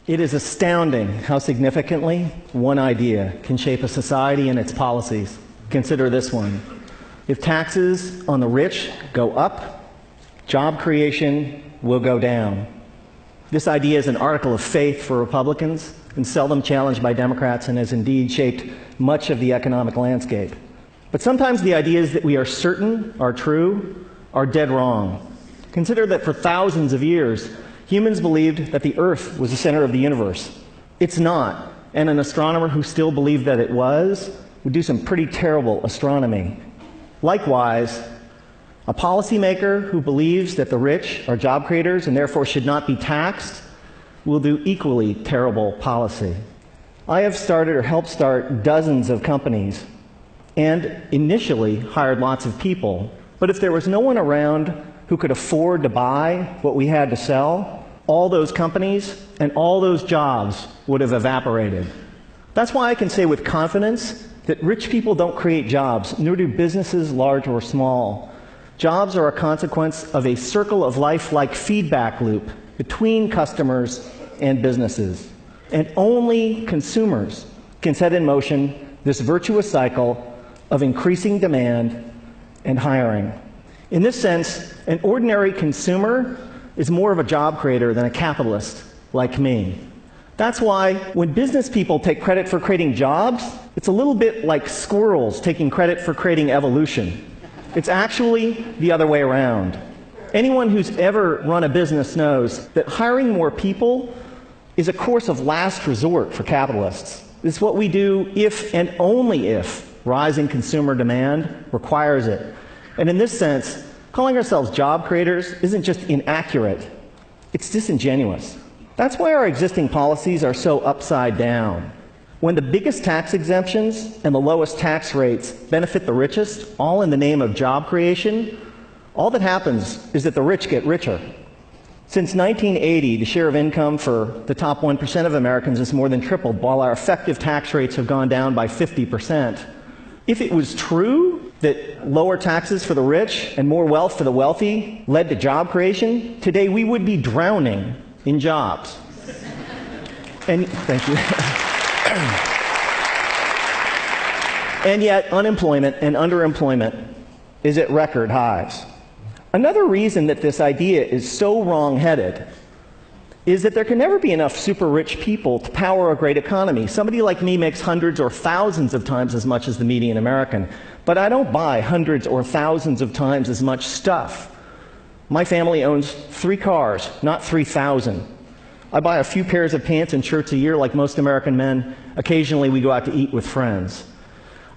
It is astounding how significantly one idea can shape a society and its policies. Consider this one. If taxes on the rich go up, job creation will go down. This idea is an article of faith for Republicans and seldom challenged by Democrats, and has indeed shaped much of the economic landscape. But sometimes the ideas that we are certain are true are dead wrong. Consider that for thousands of years, humans believed that the Earth was the center of the universe. It's not, and an astronomer who still believed that it was would do some pretty terrible astronomy. Likewise, a policymaker who believes that the rich are job creators and therefore should not be taxed will do equally terrible policy. I have started or helped start dozens of companies and initially hired lots of people. But if there was no one around who could afford to buy what we had to sell, all those companies and all those jobs would have evaporated. That's why I can say with confidence that rich people don't create jobs, nor do businesses large or small. Jobs are a consequence of a circle of life-like feedback loop between customers and businesses. And only consumers can set in motion this virtuous cycle of increasing demand and hiring. In this sense, an ordinary consumer is more of a job creator than a capitalist like me. That's why when business people take credit for creating jobs, it's a little bit like squirrels taking credit for creating evolution. It's actually the other way around. Anyone who's ever run a business knows that hiring more people is a course of last resort for capitalists. It's what we do if and only if rising consumer demand requires it. And in this sense, calling ourselves job creators isn't just inaccurate, it's disingenuous. That's why our existing policies are so upside down. When the biggest tax exemptions and the lowest tax rates benefit the richest, all in the name of job creation, all that happens is that the rich get richer. Since 1980, the share of income for the top 1% of Americans has more than tripled, while our effective tax rates have gone down by 50%. If it was true that lower taxes for the rich and more wealth for the wealthy led to job creation, today we would be drowning in jobs. And thank you. And yet, unemployment and underemployment is at record highs. Another reason that this idea is so wrong-headed is that there can never be enough super-rich people to power a great economy. Somebody like me makes hundreds or thousands of times as much as the median American, but I don't buy hundreds or thousands of times as much stuff. My family owns 3 cars, not 3,000. I buy a few pairs of pants and shirts a year like most American men. Occasionally we go out to eat with friends.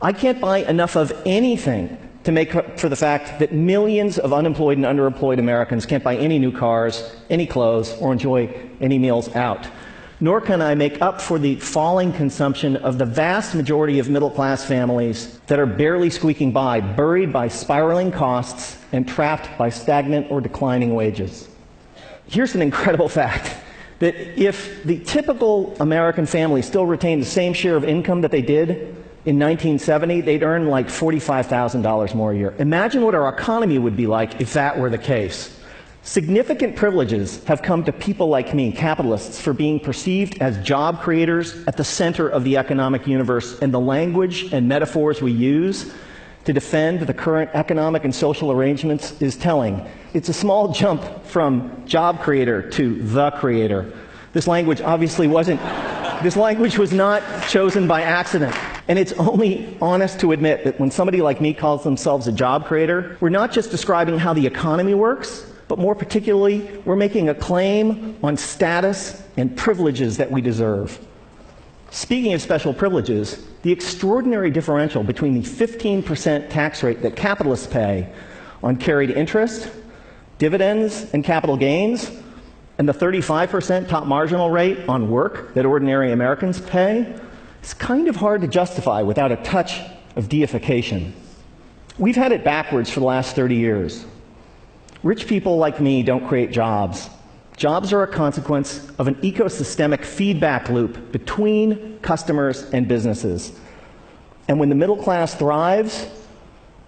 I can't buy enough of anything to make up for the fact that millions of unemployed and underemployed Americans can't buy any new cars, any clothes, or enjoy any meals out. Nor can I make up for the falling consumption of the vast majority of middle-class families that are barely squeaking by, buried by spiraling costs and trapped by stagnant or declining wages. Here's an incredible fact, that if the typical American family still retained the same share of income that they did in 1970, they'd earn like $45,000 more a year. Imagine what our economy would be like if that were the case. Significant privileges have come to people like me, capitalists, for being perceived as job creators at the center of the economic universe, and the language and metaphors we use to defend the current economic and social arrangements is telling. It's a small jump from job creator to the creator. This language obviously wasn't, this language was not chosen by accident. And it's only honest to admit that when somebody like me calls themselves a job creator, we're not just describing how the economy works, but more particularly, we're making a claim on status and privileges that we deserve. Speaking of special privileges, the extraordinary differential between the 15% tax rate that capitalists pay on carried interest, dividends, and capital gains, and the 35% top marginal rate on work that ordinary Americans pay, is kind of hard to justify without a touch of deification. We've had it backwards for the last 30 years. Rich people like me don't create jobs. Jobs are a consequence of an ecosystemic feedback loop between customers and businesses. And when the middle class thrives,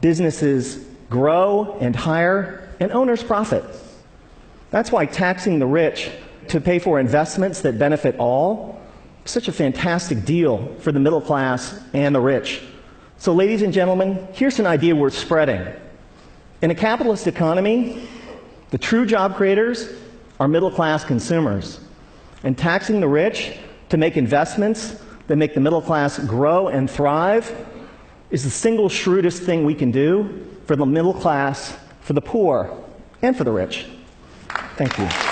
businesses grow and hire, and owners profit. That's why taxing the rich to pay for investments that benefit all. Such a fantastic deal for the middle class and the rich. So, ladies and gentlemen, here's an idea worth spreading. In a capitalist economy, the true job creators are middle-class consumers. And taxing the rich to make investments that make the middle class grow and thrive is the single shrewdest thing we can do for the middle class, for the poor, and for the rich. Thank you.